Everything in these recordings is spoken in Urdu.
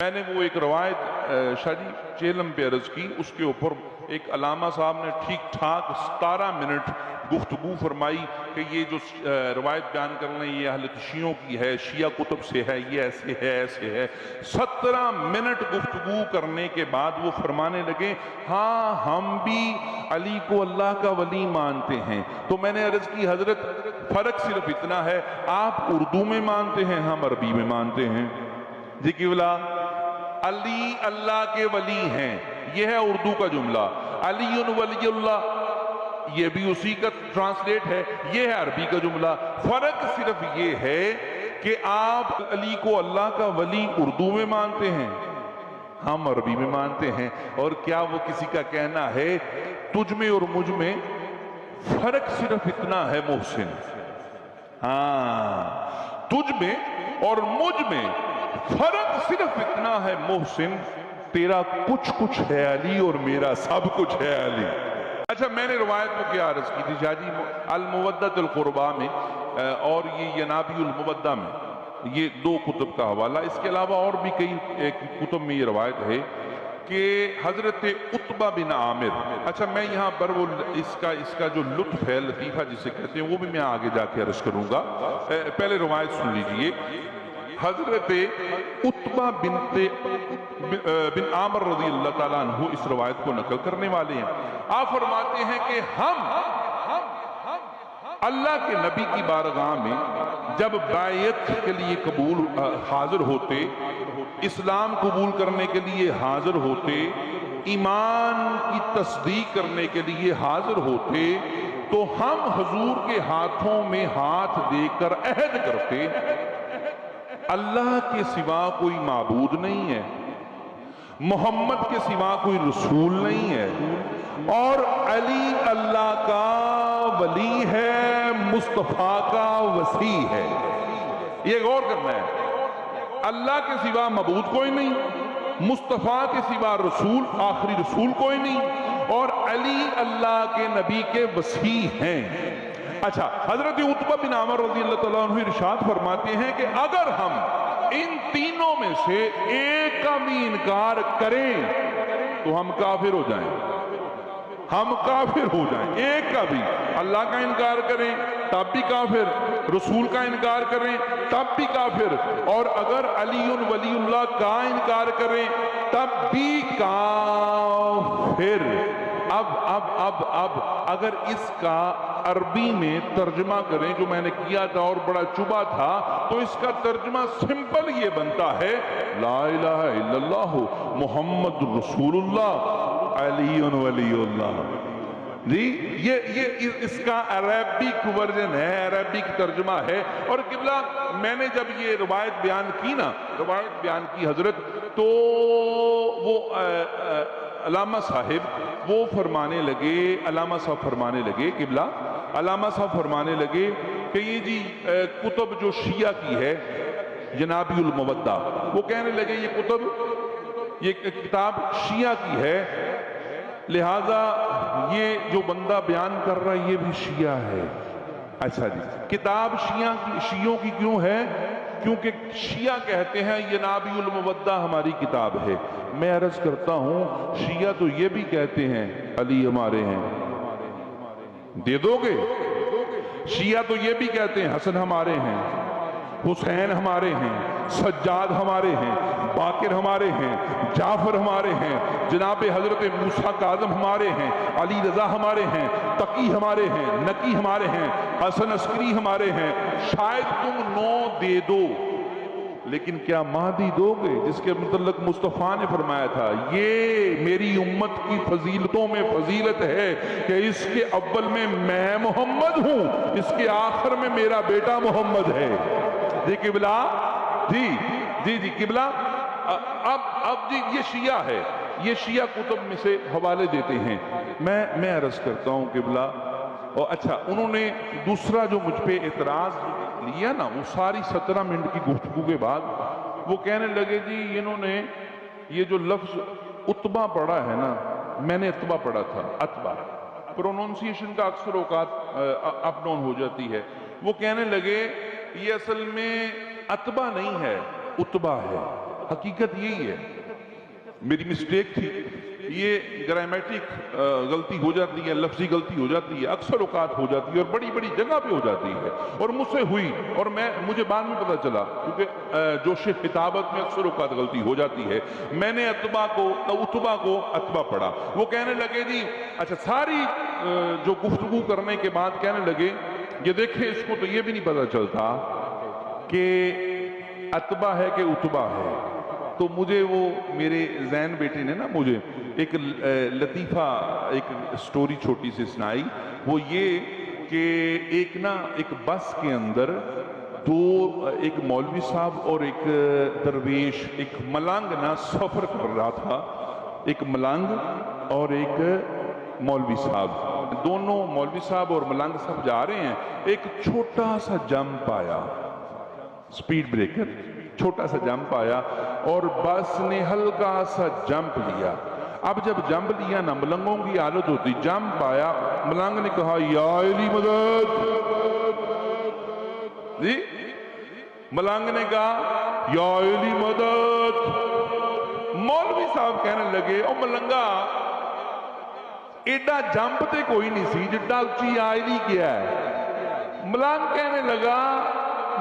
میں نے وہ ایک روایت شاہ جی چیلم پہ عرض کی، اس کے اوپر ایک علامہ صاحب نے ٹھیک ٹھاک 17 منٹ گفتگو فرمائی کہ یہ جو روایت بیان کر رہے ہیں یہ اہل شیعوں کی ہے، شیعہ کتب سے ہے، یہ ایسے ہے ایسے ہے۔ 17 منٹ گفتگو کرنے کے بعد وہ فرمانے لگے ہاں ہم بھی علی کو اللہ کا ولی مانتے ہیں۔ تو میں نے عرض کی حضرت فرق صرف اتنا ہے، آپ اردو میں مانتے ہیں، ہم عربی میں مانتے ہیں۔ جی قبلہ علی اللہ کے ولی ہیں، یہ ہے اردو کا جملہ، علی ولی اللہ یہ بھی اسی کا ٹرانسلیٹ ہے، یہ ہے عربی کا جملہ۔ فرق صرف یہ ہے کہ آپ علی کو اللہ کا ولی اردو میں مانتے ہیں، ہم عربی میں مانتے ہیں۔ اور کیا وہ کسی کا کہنا ہے تجھ میں اور مجھ میں فرق صرف اتنا ہے محسن، ہاں تجھ میں اور مجھ میں فرق صرف اتنا ہے محسن، تیرا کچھ کچھ ہے علی اور میرا سب کچھ ہے علی۔ اچھا میں نے روایت کو کیا عرض کی تھی شاہ جی، المودۃ القربیٰ میں اور یہ ینابی المودہ میں، یہ 2 کتب کا حوالہ۔ اس کے علاوہ اور بھی کئی کتب میں یہ روایت ہے کہ حضرت عتبہ بن عامر، اچھا میں یہاں پر وہ اس کا جو لطف ہے، لطیفہ جسے کہتے ہیں، وہ بھی میں آگے جا کے عرض کروں گا۔ پہلے روایت سن لیجئے۔ حضرت عتبہ بن عامر رضی اللہ تعالیٰ عنہ اس روایت کو نقل کرنے والے ہیں۔ آپ فرماتے ہیں کہ ہم اللہ کے نبی کی بارگاہ میں جب بیعت کے لیے حاضر ہوتے، اسلام قبول کرنے کے لیے حاضر ہوتے، ایمان کی تصدیق کرنے کے لیے حاضر ہوتے، تو ہم حضور کے ہاتھوں میں ہاتھ دے کر عہد کرتے اللہ کے سوا کوئی معبود نہیں ہے، محمد کے سوا کوئی رسول نہیں ہے، اور علی اللہ کا ولی ہے، مصطفیٰ کا وصی ہے۔ یہ غور کرنا ہے، اللہ کے سوا معبود کوئی نہیں، مصطفیٰ کے سوا رسول، آخری رسول کوئی نہیں، اور علی اللہ کے نبی کے وصی ہیں۔ اچھا حضرت عتبہ بن عامر رضی اللہ تعالیٰ عنہ ارشاد فرماتے ہیں کہ اگر ہم ان تینوں میں سے ایک کا بھی انکار کریں تو ہم کافر ہو جائیں، ہم کافر ہو جائیں۔ ایک کا بھی، اللہ کا انکار کریں تب بھی کافر، رسول کا انکار کریں تب بھی کافر، اور اگر علی ولی اللہ کا انکار کریں تب بھی کافر۔ اب اگر اس کا عربی میں ترجمہ کریں جو میں نے کیا تھا اور بڑا چبا تھا، تو اس کا ترجمہ سمپل یہ بنتا ہے لا الہ الا اللہ محمد رسول اللہ علی ولی اللہ۔ جی یہ اس کا عربک ورژن ہے، عربک ترجمہ ہے۔ اور قبلہ میں نے جب یہ روایت بیان کی حضرت، تو وہ علامہ صاحب وہ فرمانے لگے قبلہ علامہ صاحب فرمانے لگے کہ یہ جی کتب جو شیعہ کی ہے ینابی المودہ، وہ کہنے لگے یہ کتاب شیعہ کی ہے، لہذا یہ جو بندہ بیان کر رہا ہے یہ بھی شیعہ ہے۔ اچھا جی، کتاب شیعوں کی کیوں ہے؟ کیونکہ شیعہ کہتے ہیں ینابی المودہ ہماری کتاب ہے۔ میں عرض کرتا ہوں شیعہ تو یہ بھی کہتے ہیں علی ہمارے ہیں، دے دو گے؟ شیعہ تو یہ بھی کہتے ہیں حسن ہمارے ہیں، حسین ہمارے ہیں، سجاد ہمارے ہیں، باقر ہمارے ہیں، جعفر ہمارے ہیں، جناب حضرت موسیٰ کاظم ہمارے ہیں، علی رضا ہمارے ہیں، تقی ہمارے ہیں، نقی ہمارے ہیں، حسن عسکری ہمارے ہیں۔ شاید تم 9 دے دو، لیکن کیا مہدی دو گے؟ جس کے متعلق مصطفیٰ نے فرمایا تھا یہ میری امت کی فضیلتوں میں فضیلت ہے کہ اس کے اول میں میں محمد ہوں، اس کے آخر میں میرا بیٹا محمد ہے۔ جی قبلہ، جی قبلہ، اب جی یہ شیعہ ہے، یہ شیعہ کتب میں سے حوالے دیتے ہیں۔ میں عرض کرتا ہوں قبلہ، اور اچھا انہوں نے دوسرا جو مجھ پہ اعتراض لیا نا، وہ ساری 17 منٹ کی گفتگو کے بعد وہ کہنے لگے جی انہوں نے یہ جو لفظ عتبہ پڑھا ہے نا، میں نے عتبہ پڑھا تھا، عتبہ پروننسیشن کا اکثر اوقات اپ ڈاؤن ہو جاتی ہے۔ وہ کہنے لگے یہ اصل میں عتبہ نہیں ہے، عتبہ ہے۔ حقیقت یہی ہے. میری مسٹیک تھی, یہ گرامیٹک غلطی ہو جاتی ہے, لفظی غلطی ہو جاتی ہے, اکثر اوقات ہو جاتی ہے اور بڑی بڑی جگہ پہ ہو جاتی ہے, اور مجھ سے ہوئی, اور مجھے بعد میں پتہ چلا, کیونکہ جوش خطابت میں اکثر اوقات غلطی ہو جاتی ہے. میں نے اتبا کو اتبا پڑھا. وہ کہنے لگے جی اچھا, ساری جو گفتگو کرنے کے بعد کہنے لگے یہ دیکھیں اس کو تو یہ بھی نہیں پتہ چلتا کہ اتبا ہے کہ اتبا ہے. تو مجھے وہ میرے زین بیٹے نے نا مجھے ایک لطیفہ, ایک سٹوری چھوٹی سی سنائی. وہ یہ کہ ایک بس کے اندر ایک مولوی صاحب اور ایک درویش, ایک ملنگ نا سفر کر رہا تھا. ایک ملنگ اور ایک مولوی صاحب, دونوں مولوی صاحب اور ملنگ صاحب جا رہے ہیں. ایک چھوٹا سا جمپ آیا, سپیڈ بریکر, چھوٹا سا جمپ آیا اور بس نے ہلکا سا جمپ لیا. اب جب جمپ لیا نا, ملنگوں کی حالت ہوتی, جمپ آیا, ملنگ نے کہا یا علی مدد, جی ملنگ نے کہا یا علی مدد. مولوی صاحب کہنے لگے او ملنگا ایڈا جمپ تے کوئی نہیں سی جڈا اچھی یا علی کیا ہے. ملنگ کہنے لگا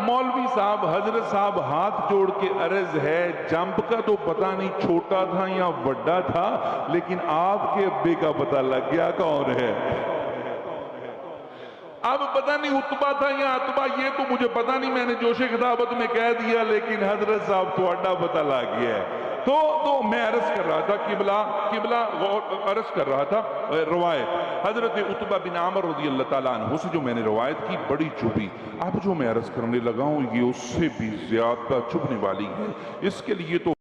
مولوی صاحب, حضرت صاحب ہاتھ جوڑ کے عرض ہے, جمپ کا تو پتہ نہیں چھوٹا تھا یا بڑا تھا, لیکن آپ کے ابے کا پتہ لگ گیا کون ہے. اب پتہ نہیں اتبا تھا یا اتبا, یہ تو مجھے پتہ نہیں, میں نے جوش خطابت میں کہہ دیا, لیکن حضرت صاحب تو اڈا پتہ لگ گیا ہے. تو میں عرض کر رہا تھا, قبلہ عرض کر رہا تھا روایت حضرت اتبا بن عامر رضی اللہ تعالیٰ عنہ سے جو میں نے روایت کی, بڑی چبھی. اب جو میں عرض کرنے لگا ہوں یہ اس سے بھی زیادہ چبھنے والی ہے. اس کے لیے تو